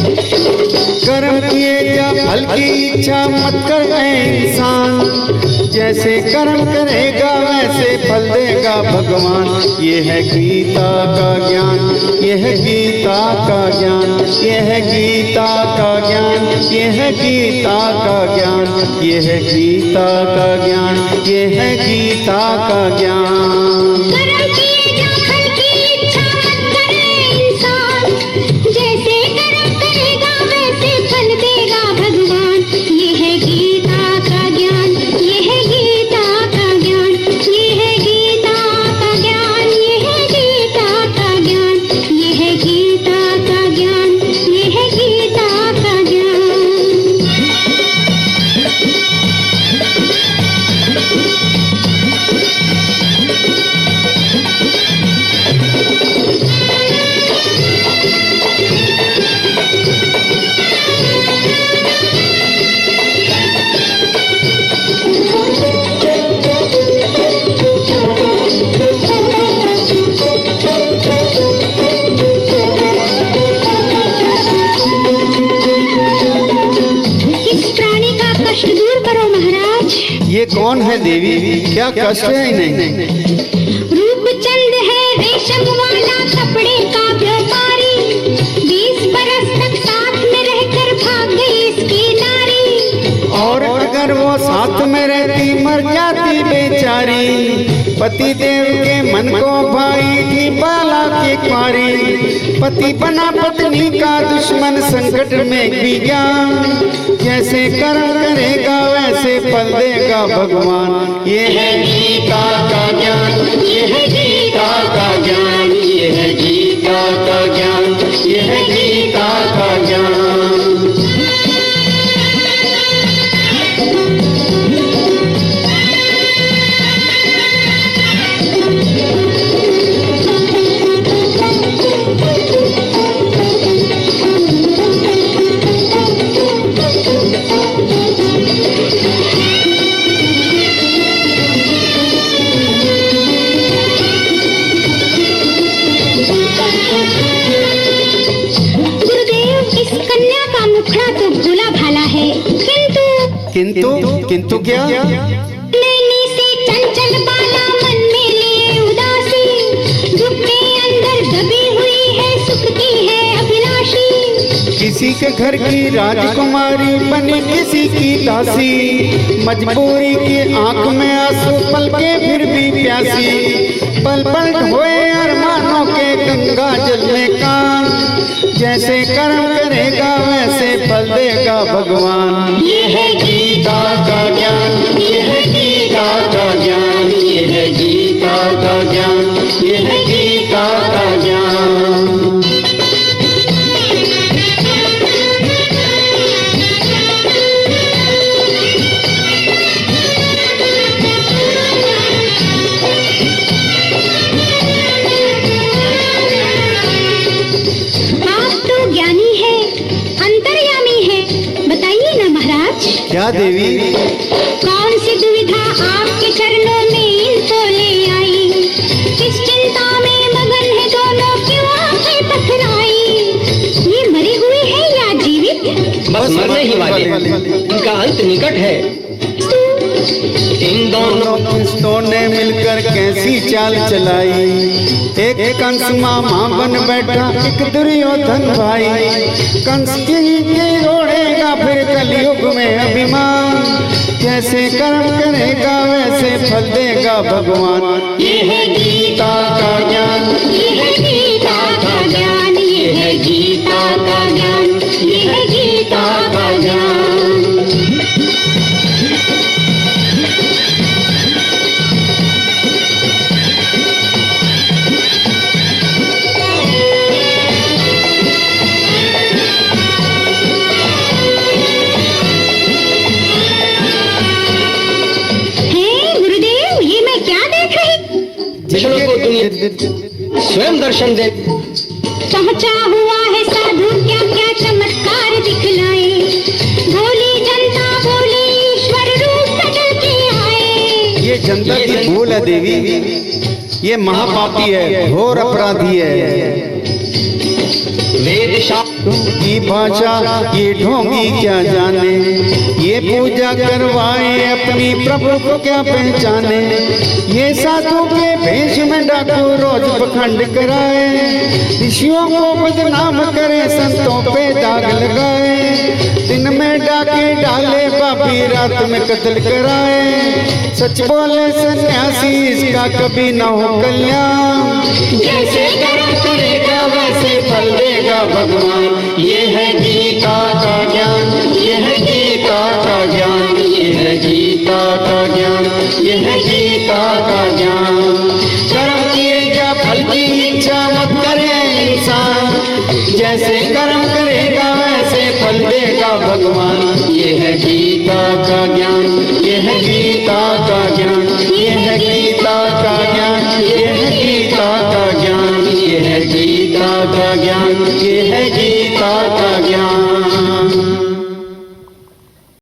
कर्म किए जा फल की इच्छा मत कर इंसान, जैसे कर्म करेगा वैसे फल देगा भगवान। ये है गीता का ज्ञान, ये है गीता का ज्ञान, ये है गीता का ज्ञान, ये है गीता का ज्ञान, ये है गीता का ज्ञान, ये है गीता का ज्ञान। कर्म किए जा फल की इच्छा मत करे इंसान, जैसे कर्म करेगा वैसे फल देगा भगवान। ये है गीता का ज्ञान, ये है गीता का ज्ञान, ये है गीता का ज्ञान, ये है गीता का ज्ञान, ये है गीता का ज्ञान, ये है गीता का ज्ञान। ये कौन है देवी, क्या कष्ट है इन्हें? रूपचंद है रेशम वाला कपड़े का व्यापारी, 20 बरस तक साथ में रहकर भाग गई इसकी नारी। और अगर वो साथ में रहती मर जाती बेचारी, पति देव के मन को भाई थी बाला की क्वारी। पति बना पत्नी का दुश्मन संकट में भी ज्ञान, जैसे कर्म करेगा वैसे फल देगा भगवान। ये है गीता का ज्ञान, ये है गीता का ज्ञान, ये है गीता का ज्ञान, ये है गीता का ज्ञान। किंतु क्या? नैनी से चंचल बाला मन में लिए उदासी, दुख के अंदर दबी हुई है सुख की है अभिलाषी। किसी के घर की राजकुमारी बनी किसी की दासी, मजबूरी की आंख में आंसू पलके फिर भी प्यासी। पल पल होए अरमानों के गंगा जल में कान, जैसे कर्म करेगा वैसे फल देगा भगवान। ये है गीता का ज्ञान, ये है गीता का ज्ञान, ये है गीता का ज्ञान, ये है गीता का ज्ञान। क्या देवी? कौन सी दुविधा आपके चरणों में इनको ले आई, किस चिंता में मगन है दोनों क्यों आंखें पथराई। ये मरे हुए हैं या जीवित? बस मरने ही वाले, इनका अंत निकट है। इन दोनों किस्तों ने मिलकर कैसी चाल चलाई, एक कंस मामा बन बैठा एक दुर्योधन भाई। कंस की रोड़ेगा फिर कलयुग में अभिमान, जैसे कर्म करेगा वैसे फल देगा भगवान। ये है गीता का ज्ञान, ये है गीता का ज्ञान, ये है गीता का ज्ञान, ये है गीता का ज्ञान। स्वयं दर्शन दे। पहुंचा हुआ है साधु क्या क्या चमत्कार दिखलाए, भोली जनता बोली ईश्वर रूप बदल के आए। ये जनता की भूल है देवी, ये महापापी है, घोर अपराधी है। की भाषा ये ढोंगी क्या जाने, ये पूजा करवाए अपनी प्रभु को क्या पहचाने। ये साधु के भेष में डाकू रोज पखंड कराए, ऋषियों को बदनाम करे, संतों पे दाग लगाए। दिन में डाके डाले पापी, रात में कत्ल कराए। सच बोले सन्यासी, इसका कभी न हो कल्याण। जैसे कर्म करेगा वैसे फल देगा भगवान, ये है गीता का ज्ञान, ये है गीता का ज्ञान, ये है गीता का ज्ञान, ये है गीता का ज्ञान। कर्म किए क्या फल की इच्छा मत करे इंसान, जैसे कर्म करेगा वैसे फल देगा भगवान, ये है गीता का ज्ञान, ये है गीता का ज्ञान, ये है गीता का ज्ञान, ये है गीता का ज्ञान, ये है गीता का ज्ञान, ये है गीता का ज्ञान।